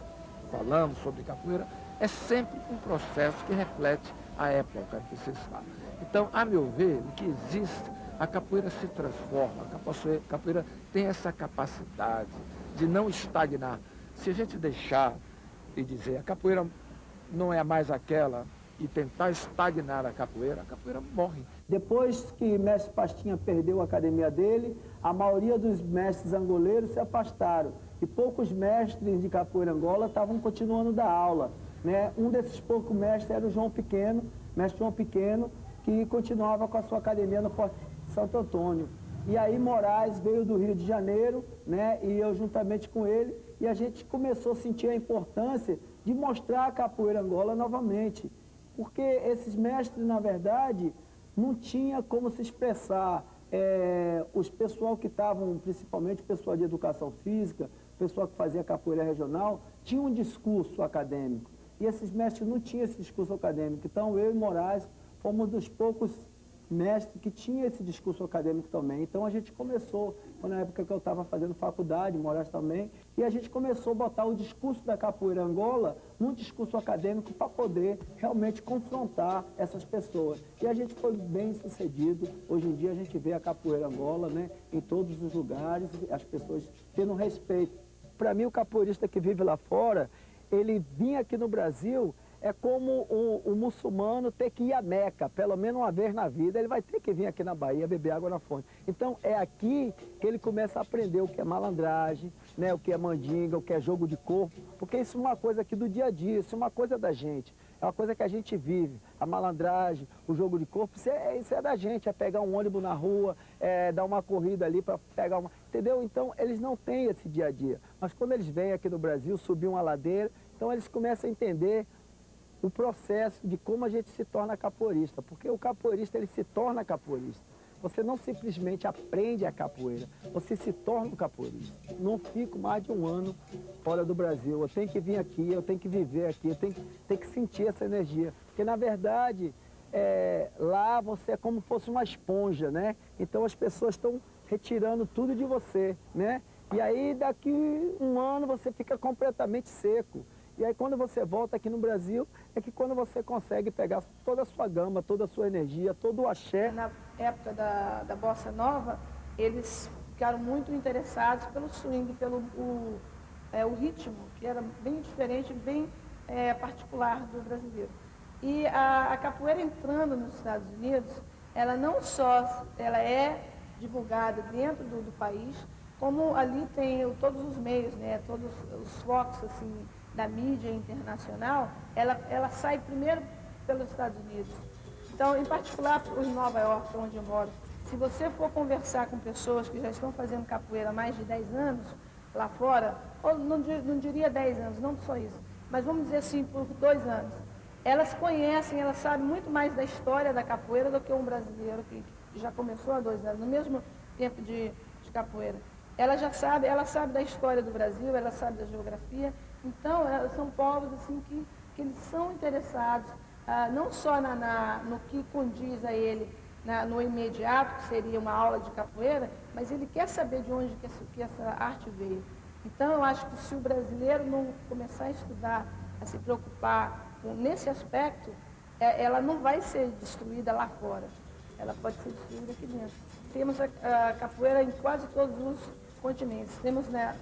Speaker 2: falamos sobre capoeira, é sempre um processo que reflete a época em que se está. Então, a meu ver, o que existe, a capoeira se transforma, a capoeira tem essa capacidade de não estagnar. Se a gente deixar e dizer a capoeira não é mais aquela e tentar estagnar a capoeira morre.
Speaker 6: Depois que mestre Pastinha perdeu a academia dele, a maioria dos mestres angoleiros se afastaram. E poucos mestres de capoeira Angola estavam continuando da aula, né? Um desses poucos mestres era o João Pequeno, mestre João Pequeno, que continuava com a sua academia no Forte Santo Antônio. E aí Moraes veio do Rio de Janeiro, né? E eu juntamente com ele, e a gente começou a sentir a importância de mostrar a capoeira Angola novamente. Porque esses mestres, na verdade, não tinha como se expressar. Os pessoal que estavam, principalmente o pessoal de educação física, o pessoal que fazia capoeira regional, tinha um discurso acadêmico. E esses mestres não tinham esse discurso acadêmico. Então, eu e Moraes fomos dos poucos mestres que tinha esse discurso acadêmico também. Então, a gente começou, na época que eu estava fazendo faculdade, Moraes também, e a gente começou a botar o discurso da capoeira Angola num discurso acadêmico para poder realmente confrontar essas pessoas. E a gente foi bem sucedido. Hoje em dia, a gente vê a capoeira Angola, né, em todos os lugares, as pessoas tendo respeito. Para mim, o capoeirista que vive lá fora, ele vinha aqui no Brasil, é como o muçulmano ter que ir a Meca, pelo menos uma vez na vida, ele vai ter que vir aqui na Bahia beber água na fonte. Então, é aqui que ele começa a aprender o que é malandragem, né, o que é mandinga, o que é jogo de corpo, porque isso é uma coisa aqui do dia a dia, isso é uma coisa da gente, é uma coisa que a gente vive. A malandragem, o jogo de corpo, isso é da gente, é pegar um ônibus na rua, dar uma corrida ali para pegar uma... Entendeu? Então, eles não têm esse dia a dia. Mas quando eles vêm aqui no Brasil, subir uma ladeira, então eles começam a entender o processo de como a gente se torna capoeirista, porque o capoeirista ele se torna capoeirista. Você não simplesmente aprende a capoeira, você se torna um capoeirista. Não fico mais de um ano fora do Brasil. Eu tenho que vir aqui, eu tenho que viver aqui, eu tenho que sentir essa energia. Porque, na verdade, lá você é como se fosse uma esponja, né? Então as pessoas estão retirando tudo de você, né? E aí daqui um ano você fica completamente seco. E aí quando você volta aqui no Brasil, é que quando você consegue pegar toda a sua gama, toda a sua energia, todo o axé.
Speaker 16: Na época da Bossa Nova, eles ficaram muito interessados pelo swing, pelo o ritmo, que era bem diferente, bem particular do brasileiro. E a capoeira entrando nos Estados Unidos, ela não só é divulgada dentro do país, como ali tem todos os meios, né, todos os focos assim, da mídia internacional, ela sai primeiro pelos Estados Unidos. Então, em particular, em Nova York, onde eu moro, se você for conversar com pessoas que já estão fazendo capoeira há mais de 10 anos, lá fora, ou não diria 10 anos, não só isso, mas vamos dizer assim, por 2 anos, elas conhecem, elas sabem muito mais da história da capoeira do que um brasileiro que já começou há 2 anos, no mesmo tempo de capoeira. Ela sabe da história do Brasil, ela sabe da geografia. Então, são povos assim, que eles são interessados, não só no que condiz a ele no imediato, que seria uma aula de capoeira, mas ele quer saber de onde que essa arte veio. Então, eu acho que se o brasileiro não começar a estudar, a se preocupar nesse aspecto, ela não vai ser destruída lá fora. Ela pode ser destruída aqui dentro. Temos a capoeira em quase todos os continentes. Temos na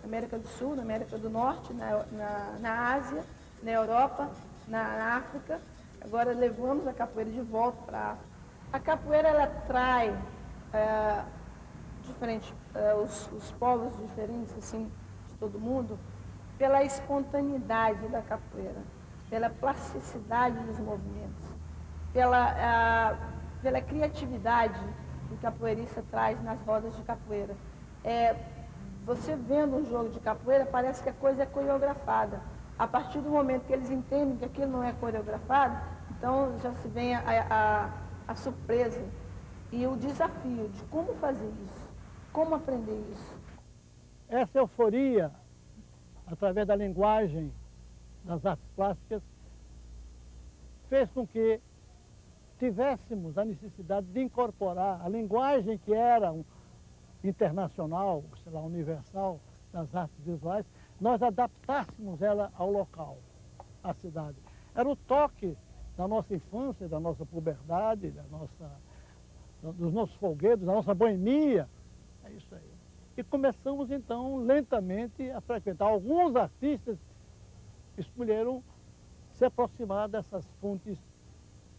Speaker 16: América do Sul, na América do Norte, na Ásia, na Europa, na África. Agora levamos a capoeira de volta para a África. A capoeira, ela atrai os povos diferentes assim, de todo mundo pela espontaneidade da capoeira, pela plasticidade dos movimentos, pela criatividade que o capoeirista traz nas rodas de capoeira. Você vendo um jogo de capoeira, parece que a coisa é coreografada. A partir do momento que eles entendem que aquilo não é coreografado, então já se vem a surpresa e o desafio de como fazer isso, como aprender isso.
Speaker 5: Essa euforia, através da linguagem das artes plásticas, fez com que tivéssemos a necessidade de incorporar a linguagem que era internacional, sei lá, universal, das artes visuais, nós adaptássemos ela ao local, à cidade. Era o toque da nossa infância, da nossa puberdade, dos nossos folguedos, da nossa boemia. É isso aí. E começamos, então, lentamente a frequentar. Alguns artistas escolheram se aproximar dessas fontes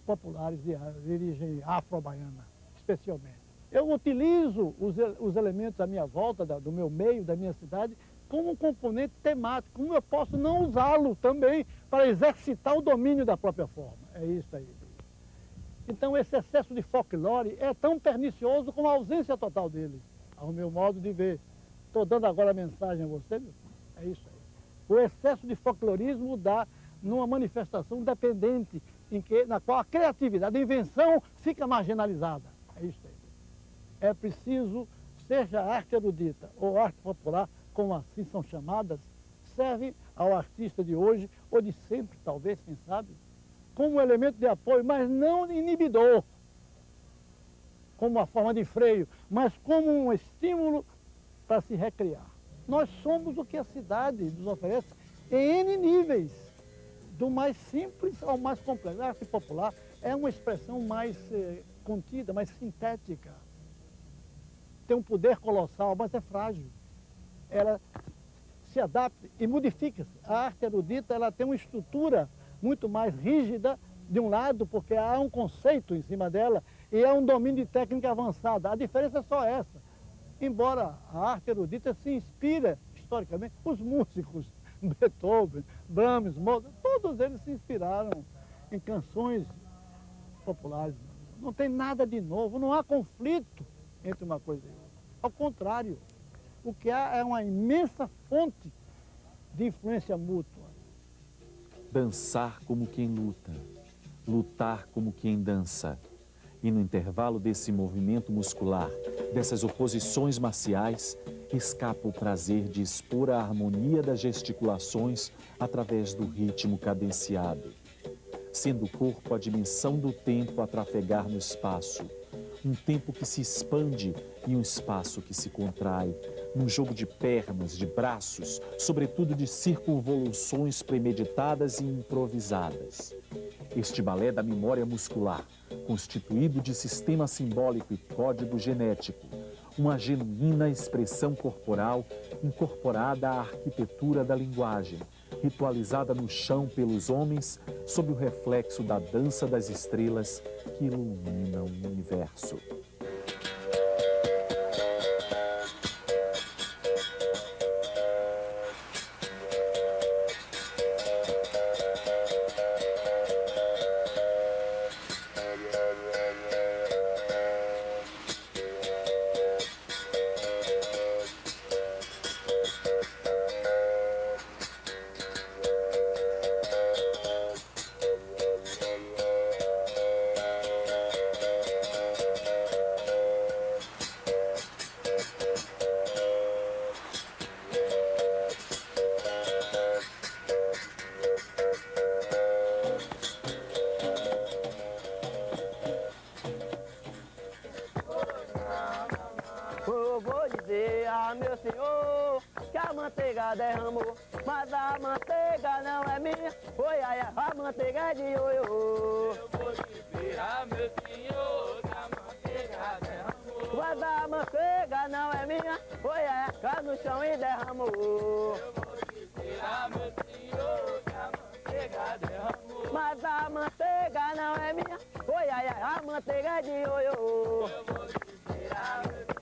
Speaker 5: populares de origem afro-baiana, especialmente. Eu utilizo os elementos da minha volta, do meu meio, da minha cidade, como um componente temático. Como eu posso não usá-lo também para exercitar o domínio da própria forma? É isso aí. Então, esse excesso de folclore é tão pernicioso como a ausência total dele, ao meu modo de ver. Estou dando agora a mensagem a você, meu? É isso aí. O excesso de folclorismo dá numa manifestação dependente, na qual a criatividade, a invenção fica marginalizada. É isso aí. É preciso, seja arte erudita ou arte popular, como assim são chamadas, serve ao artista de hoje, ou de sempre, talvez, quem sabe, como um elemento de apoio, mas não inibidor, como uma forma de freio, mas como um estímulo para se recriar. Nós somos o que a cidade nos oferece em N níveis, do mais simples ao mais complexo. A arte popular é uma expressão mais contida, mais sintética. Tem um poder colossal, mas é frágil. Ela se adapta e modifica-se. A arte erudita, ela tem uma estrutura muito mais rígida, de um lado, porque há um conceito em cima dela e há um domínio de técnica avançada. A diferença é só essa. Embora a arte erudita se inspira, historicamente, os músicos, Beethoven, Brahms, Mozart, todos eles se inspiraram em canções populares. Não tem nada de novo, não há conflito entre uma coisa e outra. Ao contrário, o que há é uma imensa fonte de influência mútua.
Speaker 4: Dançar como quem luta, lutar como quem dança. E no intervalo desse movimento muscular, dessas oposições marciais, escapa o prazer de expor a harmonia das gesticulações através do ritmo cadenciado, sendo o corpo a dimensão do tempo a trafegar no espaço, um tempo que se expande e um espaço que se contrai, num jogo de pernas, de braços, sobretudo de circunvoluções premeditadas e improvisadas. Este balé da memória muscular, constituído de sistema simbólico e código genético, uma genuína expressão corporal incorporada à arquitetura da linguagem, ritualizada no chão pelos homens sob o reflexo da dança das estrelas que ilumina o universo.
Speaker 17: Meu senhor, que a manteiga derramou, mas a manteiga não é minha, oi, ai, a manteiga é de ioiô. Eu vou dizer a meu senhor, que a manteiga derramou, mas a manteiga não é minha, oi, ai, cai no chão e derramou. Eu vou dizer a meu senhor, que a manteiga derramou, mas a manteiga não é minha, oi, ai, a manteiga é de ioiô. Eu vou dizer a meu senhor.